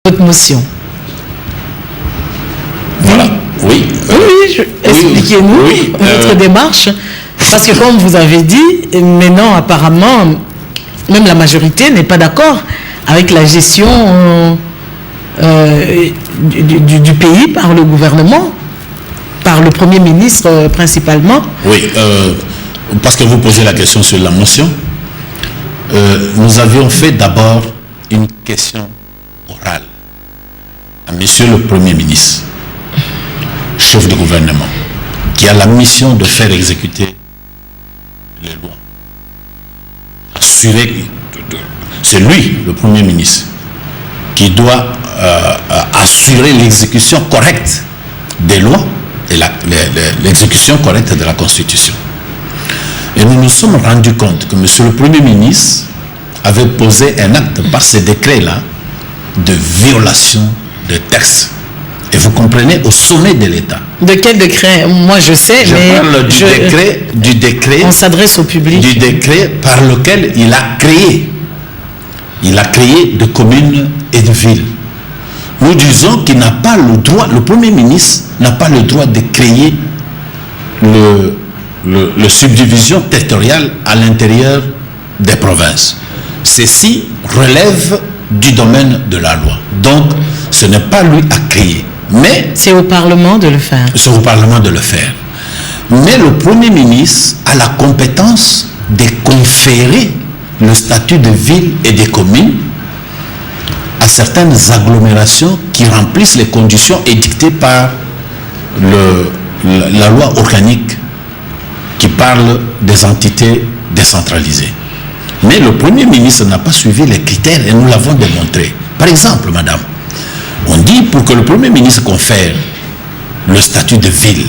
votre motion. Voilà, oui. Expliquez-nous votre démarche. Parce que comme vous avez dit, maintenant apparemment, même la majorité n'est pas d'accord avec la gestion du pays par le gouvernement, par le Premier ministre principalement. Oui, parce que vous posez la question sur la motion. Nous avions fait d'abord une question orale à Monsieur le Premier ministre, chef de gouvernement, qui a la mission de faire exécuter les lois. Assurer, c'est lui, le Premier ministre, qui doit assurer l'exécution correcte des lois et l'exécution correcte de la Constitution. Et nous nous sommes rendus compte que Monsieur le Premier ministre avait posé un acte par ce décret-là de violation de textes. Et vous comprenez, au sommet de l'État. De quel décret? Moi je sais, je parle du décret. On s'adresse au public. Du décret par lequel il a créé de communes et de villes. Nous disons qu'il n'a pas le droit, le Premier ministre n'a pas le droit de créer le subdivision territoriale à l'intérieur des provinces. Ceci relève du domaine de la loi. Donc, ce n'est pas lui à créer. Mais c'est au Parlement de le faire. C'est au Parlement de le faire. Mais le Premier ministre a la compétence de conférer le statut de ville et de commune à certaines agglomérations qui remplissent les conditions édictées par la loi organique qui parle des entités décentralisées. Mais le Premier ministre n'a pas suivi les critères et nous l'avons démontré. Par exemple, madame, on dit pour que le Premier ministre confère le statut de ville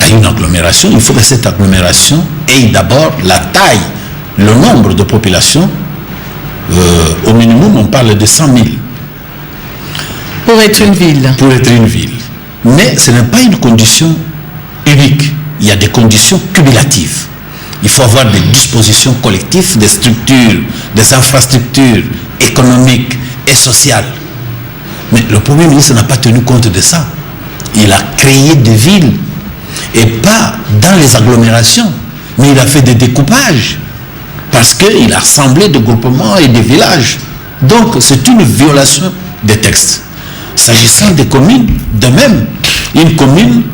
à une agglomération, il faut que cette agglomération ait d'abord la taille, le nombre de populations. Au minimum, on parle de 100 000. Pour être une ville. Pour être une ville. Mais ce n'est pas une condition unique. Il y a des conditions cumulatives. Il faut avoir des dispositions collectives, des structures, des infrastructures économiques et sociales. Mais le Premier ministre n'a pas tenu compte de ça. Il a créé des villes, et pas dans les agglomérations, mais il a fait des découpages, parce qu'il a rassemblé des groupements et des villages. Donc c'est une violation des textes. S'agissant des communes, de même, une commune,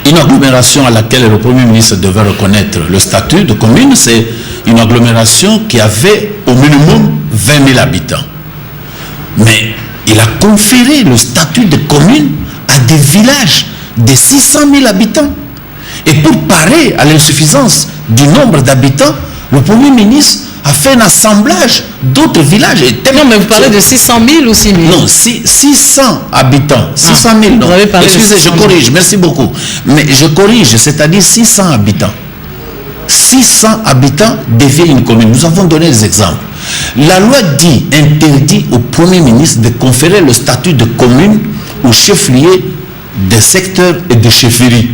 une agglomération à laquelle le Premier ministre devait reconnaître le statut de commune, c'est une agglomération qui avait au minimum 20 000 habitants. Mais il a conféré le statut de commune à des villages de 600 000 habitants. Et pour parer à l'insuffisance du nombre d'habitants, le Premier ministre a fait un assemblage d'autres villages. Non, mais vous parlez de 600 000 ou 6 000? Non, 600 habitants. 600 000, non. Excusez, je corrige, merci beaucoup. Mais je corrige, c'est-à-dire 600 habitants. 600 habitants devient une commune. Nous avons donné des exemples. La loi interdit au Premier ministre de conférer le statut de commune au chef-lieu des secteurs et des chefferies.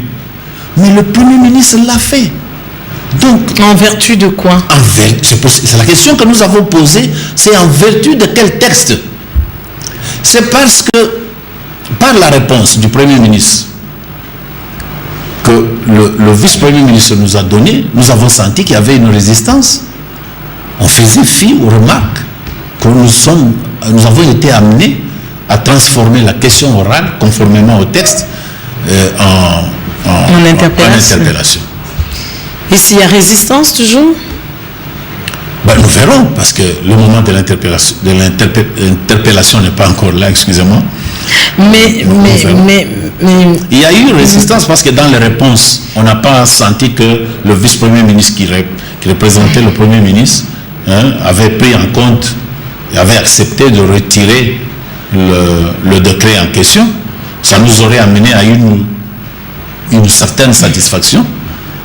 Mais le Premier ministre l'a fait. Donc, en vertu de quoi? C'est la question que nous avons posée. C'est en vertu de quel texte? C'est parce que, par la réponse du Premier ministre que le vice-premier ministre nous a donné, nous avons senti qu'il y avait une résistance. On faisait fi aux remarques que nous avons été amenés à transformer la question orale, conformément au texte, en interpellation. Et s'il y a résistance toujours? Nous verrons, parce que le moment de l'interpellation n'est pas encore là, excusez-moi. Mais il y a eu résistance parce que dans les réponses, on n'a pas senti que le vice-premier ministre qui représentait le Premier ministre avait pris en compte et avait accepté de retirer le décret en question. Ça nous aurait amené à une certaine satisfaction,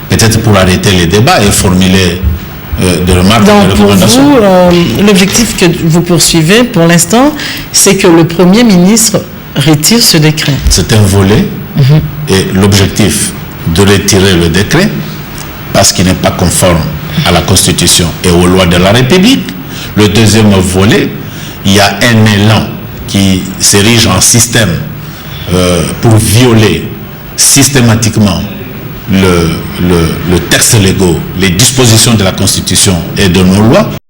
peut-être pour arrêter les débats et formuler des remarques. Donc pour vous, l'objectif que vous poursuivez pour l'instant, c'est que le Premier ministre retire ce décret. C'est un volet, et l'objectif de retirer le décret, parce qu'il n'est pas conforme à la Constitution et aux lois de la République. Le deuxième volet, il y a un élan qui s'érige en système pour violer systématiquement le texte légaux, les dispositions de la Constitution et de nos lois,